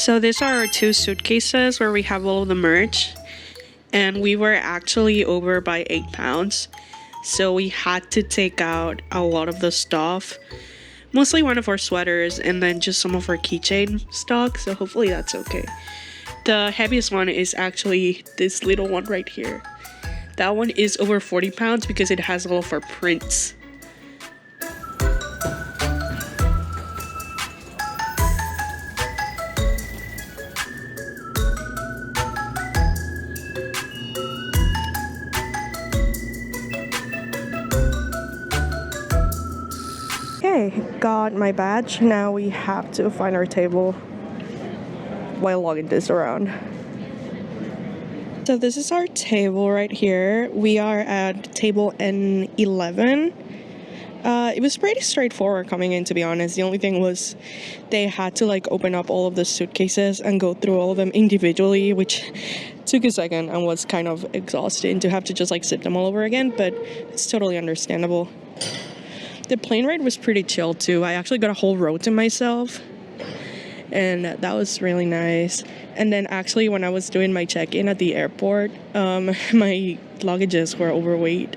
So these are our two suitcases where we have all of the merch, and we were actually over by 8 pounds, so we had to take out a lot of the stuff, mostly one of our sweaters and then just some of our keychain stock, so hopefully that's okay. The heaviest one is actually this little one right here. That one is over 40 pounds because it has all of our prints. Okay, got my badge. Now we have to find our table while logging this around. So this is our table right here. We are at table N11. It was pretty straightforward coming in, to be honest. The only thing was they had to like open up all of the suitcases and go through all of them individually, which took a second and was kind of exhausting to have to just like zip them all over again, but it's totally understandable. The plane ride was pretty chill too. I actually got a whole row to myself, and that was really nice. And then actually when I was doing my check-in at the airport, my luggages were overweight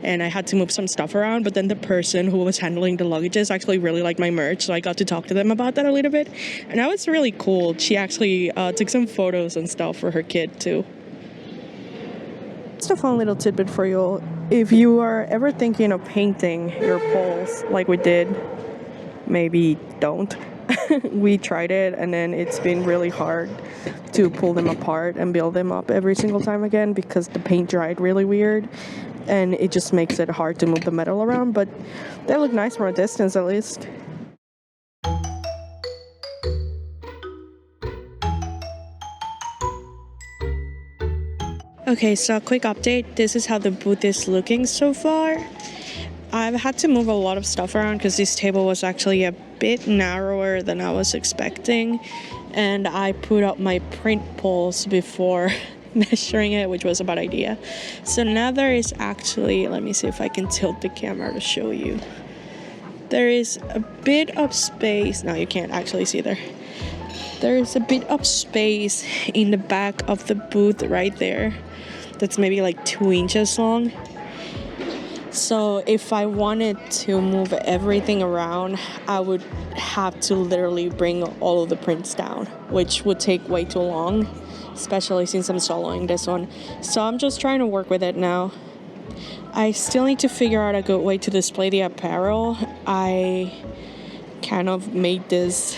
and I had to move some stuff around, but then the person who was handling the luggages actually really liked my merch, so I got to talk to them about that a little bit, and that was really cool. She actually took some photos and stuff for her kid too. Just a fun little tidbit for you. If you are ever thinking of painting your poles like we did, maybe don't. We tried it, and then it's been really hard to pull them apart and build them up every single time again because the paint dried really weird, and it just makes it hard to move the metal around, but they look nice from a distance at least. Okay, so a quick update. This is how the booth is looking so far. I've had to move a lot of stuff around because this table was actually a bit narrower than I was expecting, and I put up my print poles before measuring it, which was a bad idea. So now there is actually, let me see if I can tilt the camera to show you. There is a bit of space. No, you can't actually see there. There is a bit of space in the back of the booth right there. That's maybe like 2 inches long. So if I wanted to move everything around, I would have to literally bring all of the prints down, which would take way too long, especially since I'm soloing this one. So I'm just trying to work with it now. I still need to figure out a good way to display the apparel. I kind of made this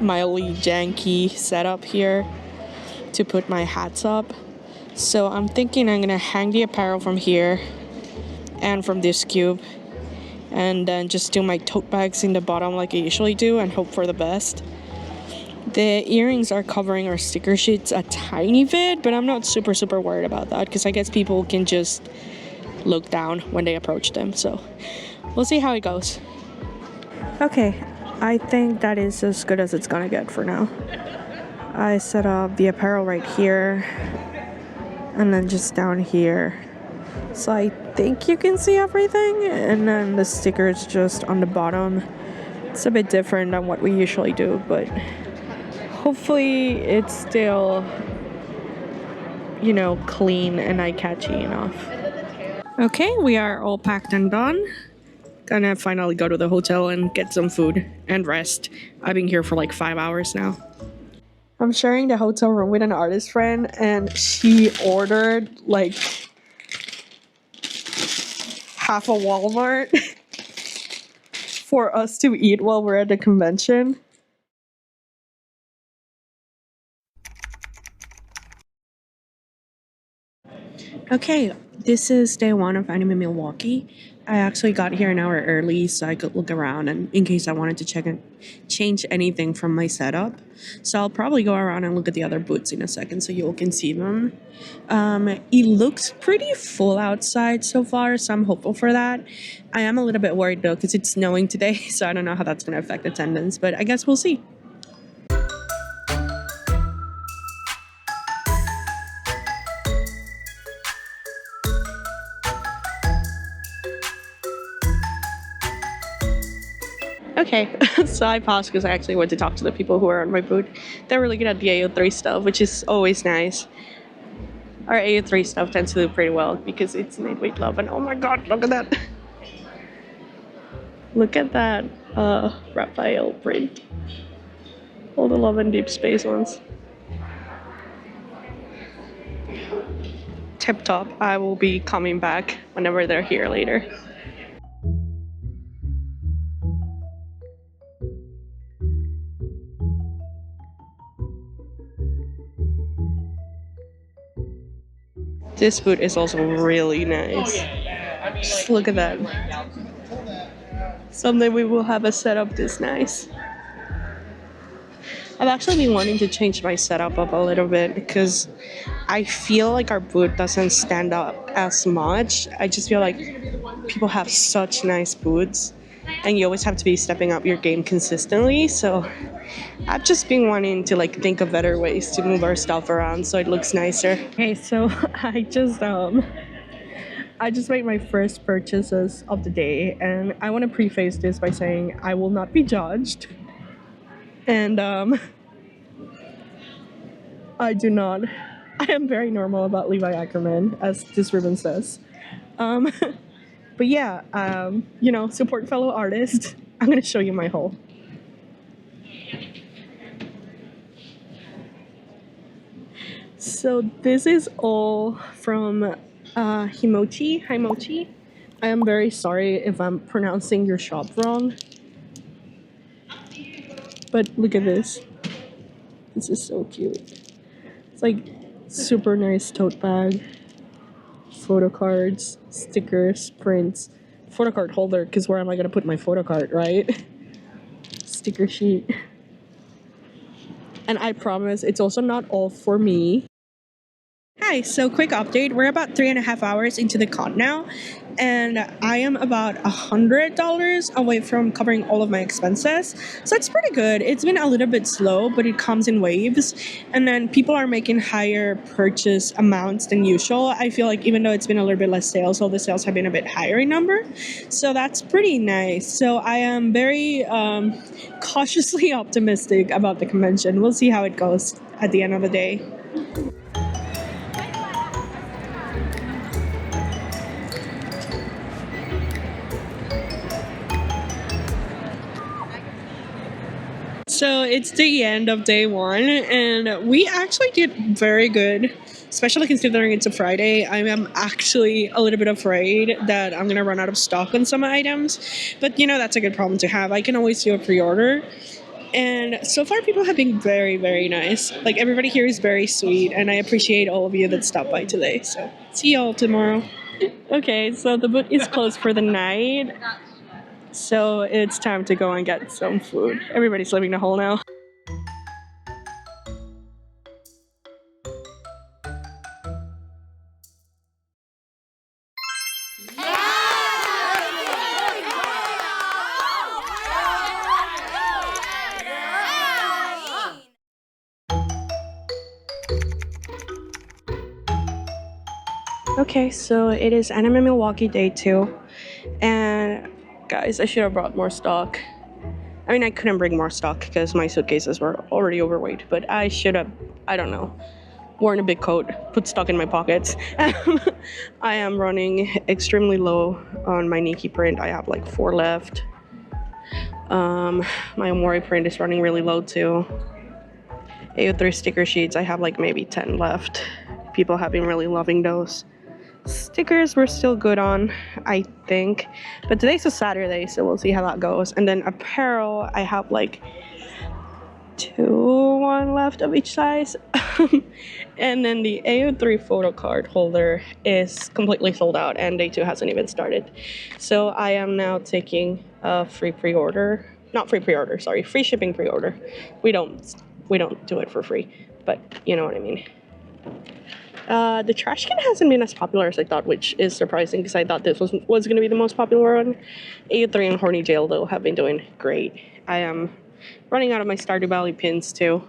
mildly janky setup here to put my hats up. So I'm thinking I'm gonna hang the apparel from here and from this cube, and then just do my tote bags in the bottom like I usually do and hope for the best. The earrings are covering our sticker sheets a tiny bit, but I'm not super worried about that because I guess people can just look down when they approach them, so we'll see how it goes. Okay, I think that is as good as it's gonna get for now. I set up the apparel right here and then just down here, so I think you can see everything, and then the stickers just on the bottom. It's a bit different than what we usually do, but hopefully it's still, you know, clean and eye-catchy enough. Okay, we are all packed and done. Gonna finally go to the hotel and get some food and rest. I've been here for like 5 hours now. I'm sharing the hotel room with an artist friend, and she ordered like half a Walmart for us to eat while we're at the convention. Okay, this is day 1 of Anime Milwaukee. I actually got here an hour early so I could look around and in case I wanted to check and change anything from my setup. So I'll probably go around and look at the other booths in a second so you all can see them. It looks pretty full outside so far, so I'm hopeful for that. I am a little bit worried though because it's snowing today, so I don't know how that's going to affect attendance, but I guess we'll see. Okay, so I paused because I actually went to talk to the people who are on my booth. They're really good at the AO3 stuff, which is always nice. Our AO3 stuff tends to do pretty well because it's made with love. And oh my god, look at that! Look at that Raphael print. All the Love and Deep Space ones. Tip top. I will be coming back whenever they're here later. This boot is also really nice. Just look at that. Someday we will have a setup this nice. I've actually been wanting to change my setup up a little bit because I feel like our booth doesn't stand out as much. I just feel like people have such nice booths and you always have to be stepping up your game consistently. So I've just been wanting to like think of better ways to move our stuff around so it looks nicer. Okay, so I just made my first purchases of the day, and I want to preface this by saying I will not be judged. And I do not. I am very normal about Levi Ackerman, as this ribbon says. But yeah, you know, support fellow artists. I'm gonna show you my haul. So this is all from Himochi. I am very sorry if I'm pronouncing your shop wrong. But look at this. This is so cute. It's like super nice tote bag. Photo cards, stickers, prints. Photo card holder, because where am I going to put my photo card, right? Sticker sheet. And I promise it's also not all for me. Hi, so quick update. We're about 3.5 hours into the con now, and I am about $100 away from covering all of my expenses. So it's pretty good. It's been a little bit slow, but it comes in waves, and then people are making higher purchase amounts than usual. I feel like even though it's been a little bit less sales, all the sales have been a bit higher in number. So that's pretty nice. So I am very cautiously optimistic about the convention. We'll see how it goes at the end of the day. So it's the end of day one, and we actually did very good, especially considering it's a Friday. I am actually a little bit afraid that I'm gonna run out of stock on some items, but you know, that's a good problem to have. I can always do a pre-order. And so far, people have been very, very nice. Like, everybody here is very sweet, and I appreciate all of you that stopped by today. So, see y'all tomorrow. Okay, so the booth is closed for the night. So it's time to go and get some food. Everybody's leaving the hall now. Okay, so it is Anime Milwaukee day 2. And guys, I should have brought more stock. I mean, I couldn't bring more stock because my suitcases were already overweight, but I should have, I don't know, worn a big coat, put stock in my pockets. I am running extremely low on my Nikki print. I have like 4 left. My Omori print is running really low too. AO3 sticker sheets, I have like maybe 10 left. People have been really loving those. Stickers we're still good on, I think, but today's a Saturday, so we'll see how that goes. And then apparel, I have like 1 left of each size. And then the AO3 photo card holder is completely sold out, and day 2 hasn't even started. So I am now taking a free pre-order, not free pre-order, sorry, free shipping pre-order. We don't do it for free, but you know what I mean. The trash can hasn't been as popular as I thought, which is surprising because I thought this was going to be the most popular one. AO3 and Horny Jail, though, have been doing great. I am running out of my Stardew Valley pins, too.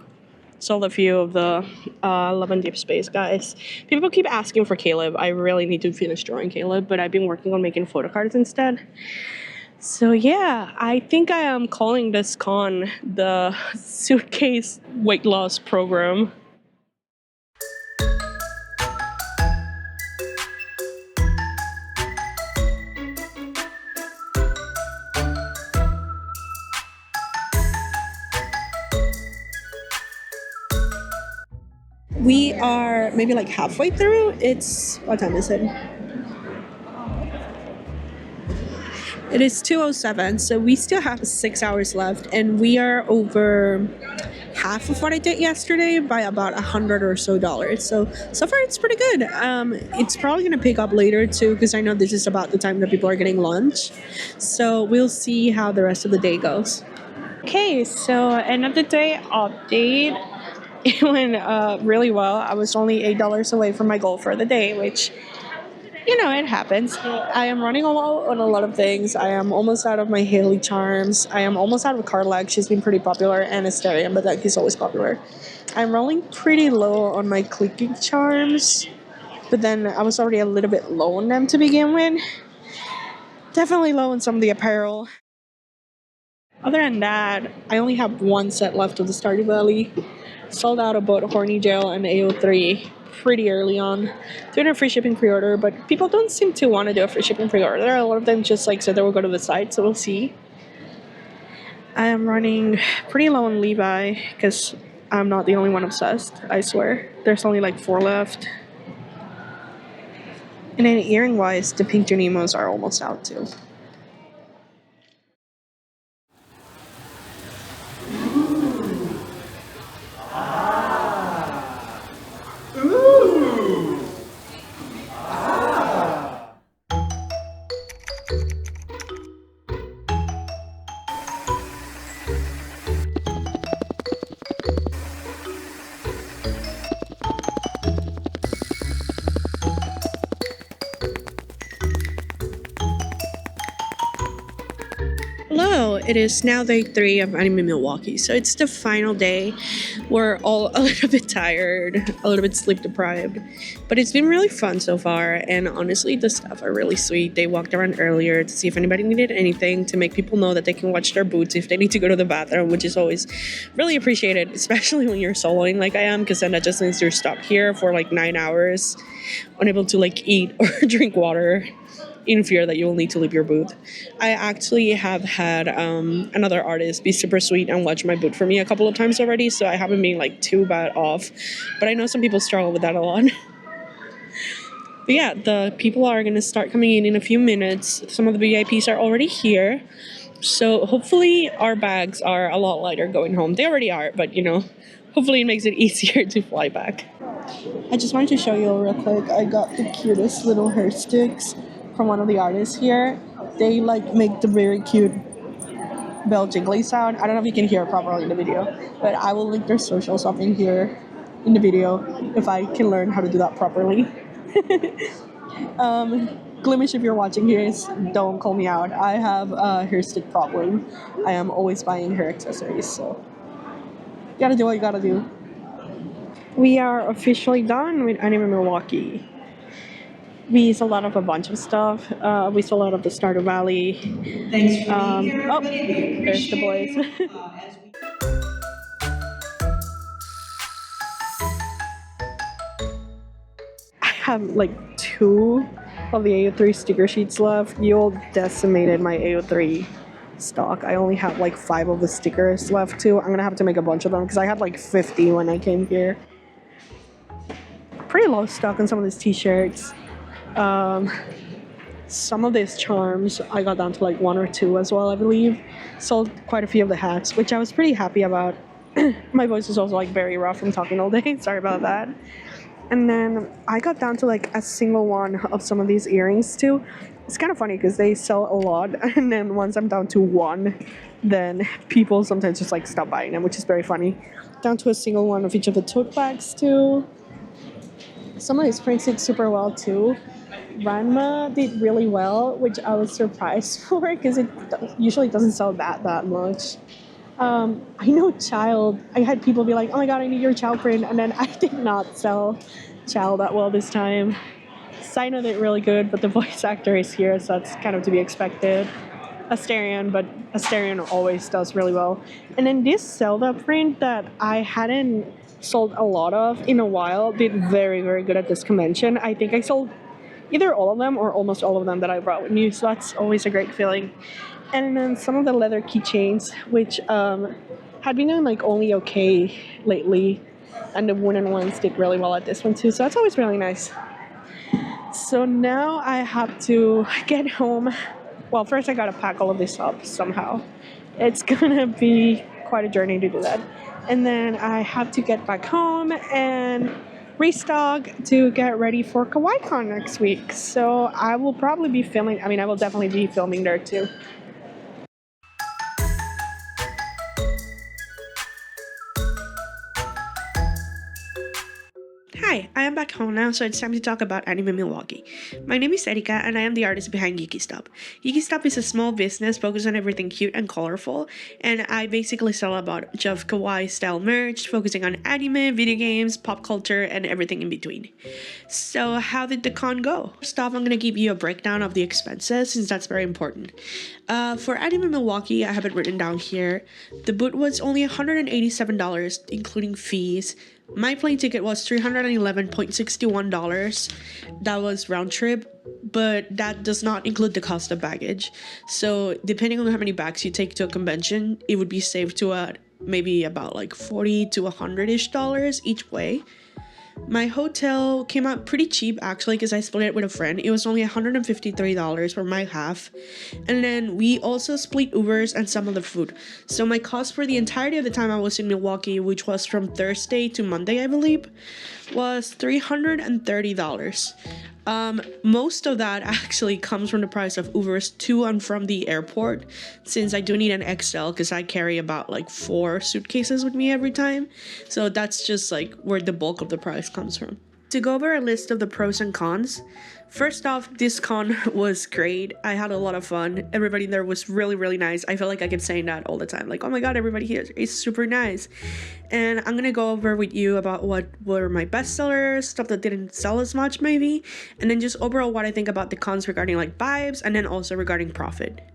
Sold a few of the Love and Deep Space guys. People keep asking for Caleb. I really need to finish drawing Caleb, but I've been working on making photo cards instead. So yeah, I think I am calling this con the Suitcase weight loss program. We are maybe like halfway through. It's what time is it? It is 2:07, so we still have 6 hours left, and we are over half of what I did yesterday by about $100 or so. So far it's pretty good. It's probably gonna pick up later too, because I know this is about the time that people are getting lunch. So we'll see how the rest of the day goes. Okay, so end of the day update. It went really well. I was only $8 away from my goal for the day, which, you know, it happens. I am running low on a lot of things. I am almost out of my Haley charms. I am almost out of Carlag. She's been pretty popular, and Asterion, but that is always popular. I'm rolling pretty low on my clicking charms, but then I was already a little bit low on them to begin with. Definitely low on some of the apparel. Other than that, I only have one set left of the Stardew Valley. Sold out of both Horny Jail and AO3 pretty early on. Doing a free shipping pre-order, but people don't seem to want to do a free shipping pre-order. A lot of them just like said they will go to the site, so we'll see. I am running pretty low on Levi because I'm not the only one obsessed, I swear. There's only like 4 left. And then earring wise, the pink Junimos are almost out too. Hello, it is now day 3 of Anime Milwaukee, so it's the final day. We're all a little bit tired, a little bit sleep deprived, but it's been really fun so far, and honestly the staff are really sweet. They walked around earlier to see if anybody needed anything, to make people know that they can watch their boots if they need to go to the bathroom, which is always really appreciated, especially when you're soloing like I am, because then that just means you're stuck here for like 9 hours, unable to like eat or drink water, in fear that you will need to leave your booth. I actually have had another artist be super sweet and watch my booth for me a couple of times already, so I haven't been like too bad off, but I know some people struggle with that a lot. But yeah, the people are going to start coming in a few minutes. Some of the VIPs are already here, so hopefully our bags are a lot lighter going home. They already are, but you know, hopefully it makes it easier to fly back. I just wanted to show you real quick, I got the cutest little hair sticks from one of the artists here. They like make the very cute bell jiggly sound. I don't know if you can hear it properly in the video, but I will link their socials up in here in the video if I can learn how to do that properly. Glimish, if you're watching this, don't call me out. I have a hair stick problem. I am always buying hair accessories, so you gotta do what you gotta do. We are officially done with Anime Milwaukee. We sold out of a bunch of stuff. We sold out of the Stardew Valley. Thanks for being here. Oh, Really there's the boys. I have like 2 of the AO3 sticker sheets left. You all decimated my AO3 stock. I only have like 5 of the stickers left too. I'm gonna have to make a bunch of them because I had like 50 when I came here. Pretty low stock on some of these t-shirts. Some of these charms I got down to like 1 or 2 as well, I believe. Sold quite a few of the hats, which I was pretty happy about. My voice is also like very rough from talking all day. Sorry about that. And then I got down to like a single one of some of these earrings too. It's kind of funny because they sell a lot, and then once I'm down to 1, then people sometimes just like stop buying them, which is very funny. Down to a single one of each of the tote bags too. Some of these prints did super well too. Ranma did really well, which I was surprised for because it usually doesn't sell that much. I know Child. I had people be like, "Oh my god, I need your Child print," and then I did not sell Child that well this time. Sino did really good, but the voice actor is here, so that's kind of to be expected. Asterion, but Asterion always does really well. And then this Zelda print that I hadn't sold a lot of in a while did very, very good at this convention. I think I sold either all of them or almost all of them that I brought with me, so that's always a great feeling. And then some of the leather keychains, which had been doing like only okay lately, and the wooden ones did really well at this one too, so that's always really nice. So now I have to get home. Well, first I gotta pack all of this up somehow. It's gonna be quite a journey to do that. And then I have to get back home and restock to get ready for KawaiiCon next week. So I will probably be filming, I will definitely be filming there too. Hi, I am back home now, so it's time to talk about Anime Milwaukee. My name is Erika, and I am the artist behind Geekystop. Geekystop is a small business focused on everything cute and colorful, and I basically sell a bunch of kawaii-style merch, focusing on anime, video games, pop culture, and everything in between. So how did the con go? First off, I'm going to give you a breakdown of the expenses, since that's very important. For Anime Milwaukee, I have it written down here. The booth was only $187, including fees. My plane ticket was $311.61. That was round trip, but that does not include the cost of baggage. So depending on how many bags you take to a convention, it would be saved to maybe about like $40 to $100-ish each way. My hotel came out pretty cheap actually because I split it with a friend. It was only $153 for my half. And then we also split Ubers and some of the food. So my cost for the entirety of the time I was in Milwaukee, which was from Thursday to Monday, I believe, was $330. Most of that actually comes from the price of Ubers to and from the airport, since I do need an XL because I carry about like 4 suitcases with me every time. So that's just like where the bulk of the price comes from. To go over a list of the pros and cons, first off, this con was great. I had a lot of fun. Everybody there was really, really nice. I feel like I kept saying that all the time. Like, oh my god, everybody here is super nice. And I'm gonna go over with you about what were my best sellers, stuff that didn't sell as much maybe, and then just overall what I think about the cons regarding like vibes and then also regarding profit.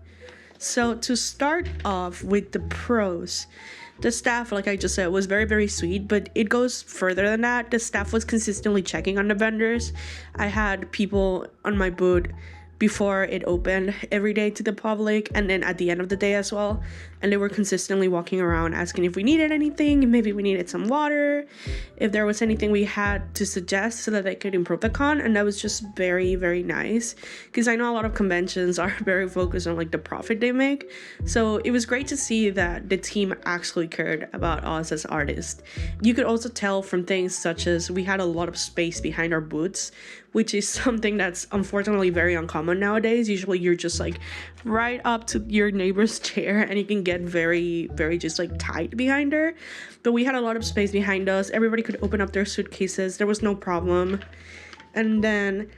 So to start off with the pros, the staff, like I just said, was very, very sweet, but it goes further than that. The staff was consistently checking on the vendors. I had people on my booth before it opened every day to the public, and then at the end of the day as well, and they were consistently walking around asking if we needed anything, maybe we needed some water, if there was anything we had to suggest so that they could improve the con. And that was just very, very nice, because I know a lot of conventions are very focused on like the profit they make. So it was great to see that the team actually cared about us as artists. You could also tell from things such as we had a lot of space behind our booths, which is something that's unfortunately very uncommon nowadays. Usually you're just like right up to your neighbor's chair and you can get very, very just like tight behind her. But we had a lot of space behind us. Everybody could open up their suitcases. There was no problem. And then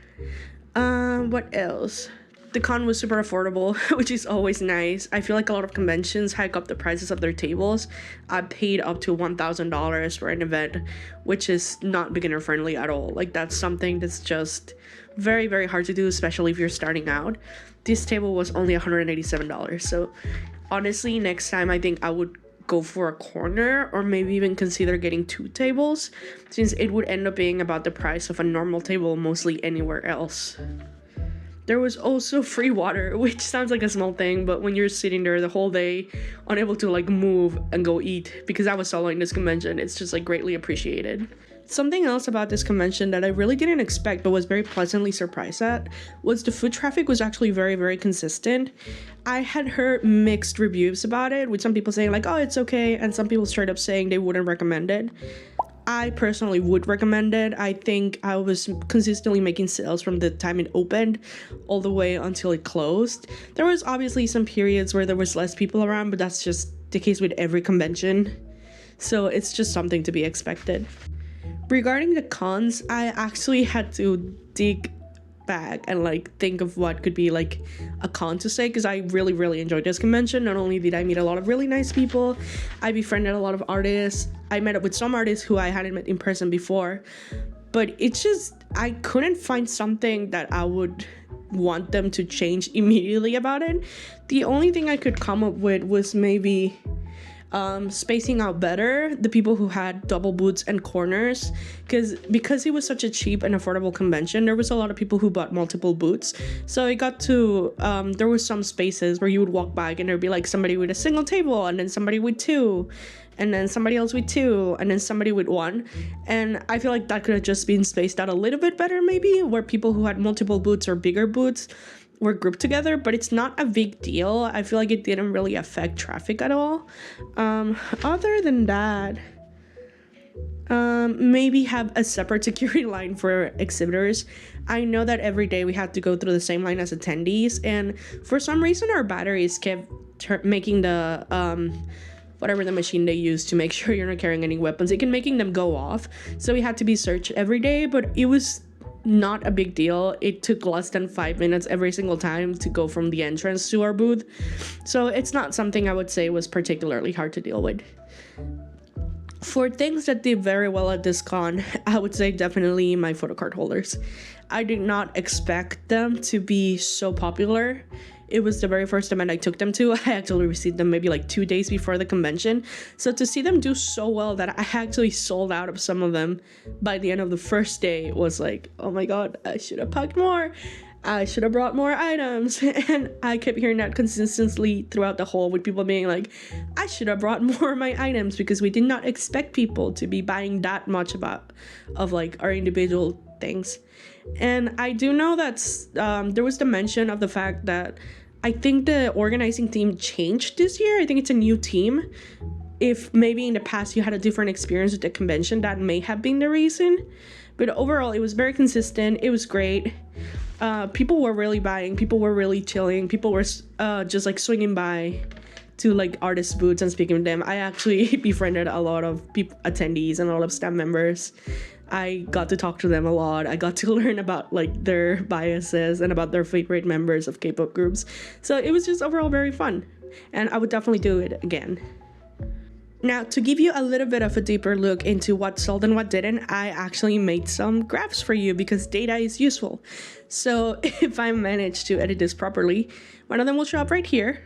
what else? The con was super affordable, which is always nice. I feel like a lot of conventions hike up the prices of their tables. I paid up to $1,000 for an event, which is not beginner friendly at all. Like, that's something that's just very, very hard to do, especially if you're starting out. This table was only $187. So honestly, next time I think I would go for a corner or maybe even consider getting 2 tables, since it would end up being about the price of a normal table mostly anywhere else. There was also free water, which sounds like a small thing, but when you're sitting there the whole day, unable to like move and go eat, because I was soloing this convention, it's just like greatly appreciated. Something else about this convention that I really didn't expect but was very pleasantly surprised at was the foot traffic was actually very, very consistent. I had heard mixed reviews about it, with some people saying like, oh, it's okay, and some people straight up saying they wouldn't recommend it. I personally would recommend it. I think I was consistently making sales from the time it opened all the way until it closed. There was obviously some periods where there was less people around, but that's just the case with every convention. So it's just something to be expected. Regarding the cons, I actually had to dig back and like think of what could be like a con to say, because I really, really enjoyed this convention. Not only did I meet a lot of really nice people, I befriended a lot of artists. I met up with some artists who I hadn't met in person before, but it's just I couldn't find something that I would want them to change immediately about it. The only thing I could come up with was maybe spacing out better the people who had double booths and corners, because it was such a cheap and affordable convention, there was a lot of people who bought multiple booths. So it got to there was some spaces where you would walk by and there'd be like somebody with a single table, and then somebody with two, and then somebody else with two, and then somebody with one. And I feel like that could have just been spaced out a little bit better, maybe, where people who had multiple booths or bigger booths were grouped together, but it's not a big deal. I feel like it didn't really affect traffic at all. Other than that, maybe have a separate security line for exhibitors. I know that every day we had to go through the same line as attendees, and for some reason our batteries kept making the whatever the machine they use to make sure you're not carrying any weapons, it can making them go off. So we had to be searched every day, but it was not a big deal. It took less than 5 minutes every single time to go from the entrance to our booth. So it's not something I would say was particularly hard to deal with. For things that did very well at this con, I would say definitely my photo card holders. I did not expect them to be so popular. It was the very first event I took them to. I actually received them maybe like 2 days before the convention. So to see them do so well that I actually sold out of some of them by the end of the first day was like, oh my god, I should have packed more. I should have brought more items. And I kept hearing that consistently throughout the whole, with people being like, I should have brought more of my items, because we did not expect people to be buying that much of like our individual things. And I do know that there was the mention of the fact that I think the organizing team changed this year. I think it's a new team. If maybe in the past you had a different experience with the convention, that may have been the reason. But overall, it was very consistent. It was great. People were really buying. People were really chilling. People were just like swinging by to like artist booths and speaking with them. I actually befriended a lot of attendees and a lot of staff members. I got to talk to them a lot. I got to learn about like their biases and about their favorite members of K-pop groups. So it was just overall very fun, and I would definitely do it again. Now, to give you a little bit of a deeper look into what sold and what didn't, I actually made some graphs for you because data is useful. So if I manage to edit this properly, one of them will show up right here,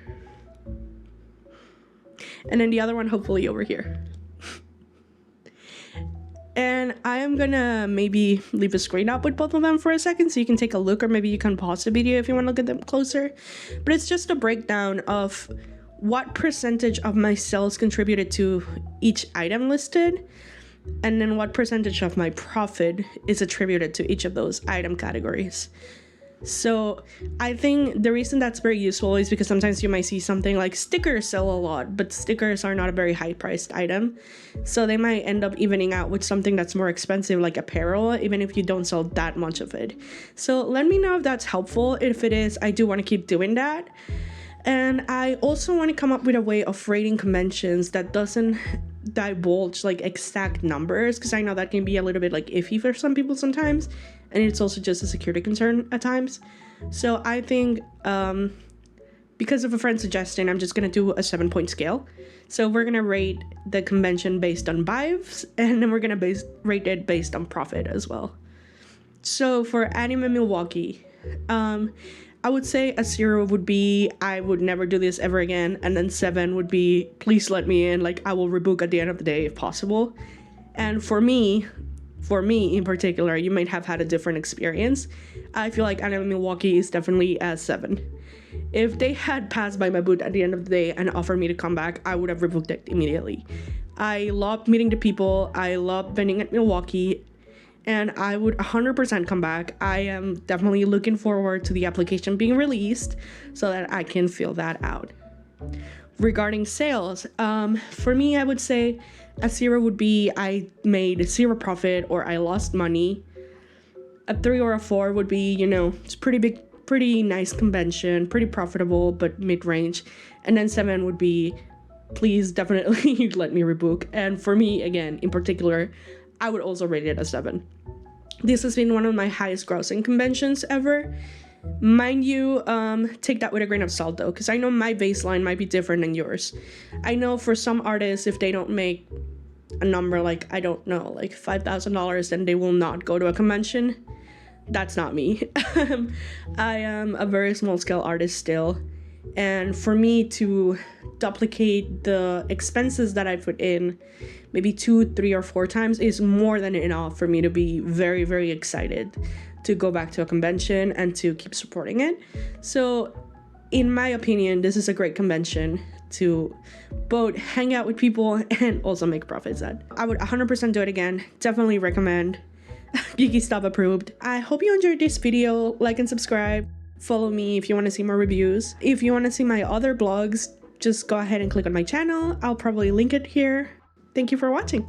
and then the other one hopefully over here. And I am gonna maybe leave a screen up with both of them for a second so you can take a look, or maybe you can pause the video if you want to look at them closer. But it's just a breakdown of what percentage of my sales contributed to each item listed, and then what percentage of my profit is attributed to each of those item categories. So I think the reason that's very useful is because sometimes you might see something like stickers sell a lot, but stickers are not a very high priced item. So they might end up evening out with something that's more expensive like apparel, even if you don't sell that much of it. So let me know if that's helpful. If it is, I do want to keep doing that. And I also want to come up with a way of rating conventions that doesn't divulge like exact numbers, because I know that can be a little bit like iffy for some people sometimes, and it's also just a security concern at times. So I think because of a friend suggestion, I'm just gonna do a 7-point scale. So we're gonna rate the convention based on vibes, and then we're gonna rate it based on profit as well. So for Anime Milwaukee, I would say a 0 would be I would never do this ever again, and then 7 would be please let me in, like I will rebook at the end of the day if possible. And for me in particular, you might have had a different experience. I feel like Anime Milwaukee is definitely a 7. If they had passed by my booth at the end of the day and offered me to come back, I would have rebooked it immediately. I loved meeting the people, I loved vending at Milwaukee, and I would 100% come back. I am definitely looking forward to the application being released so that I can fill that out. Regarding sales, for me, I would say a 0 would be I made 0 profit or I lost money. A 3 or a 4 would be, you know, it's pretty big, pretty nice convention, pretty profitable, but mid-range. And then 7 would be, please definitely let me rebook. And for me, again, in particular, I would also rate it a 7. This has been one of my highest grossing conventions ever. Mind you, take that with a grain of salt though, because I know my baseline might be different than yours. I know for some artists, if they don't make a number like, I don't know, like $5,000, then they will not go to a convention. that's not me. I am a very small scale artist still, and for me to duplicate the expenses that I put in maybe 2, 3, or 4 times is more than enough for me to be very, very excited to go back to a convention and to keep supporting it. So in my opinion, this is a great convention to both hang out with people and also make profits at. I would 100% do it again. Definitely recommend. Geekystop approved. I hope you enjoyed this video. Like and subscribe. Follow me if you want to see more reviews. If you want to see my other blogs, just go ahead and click on my channel. I'll probably link it here. Thank you for watching.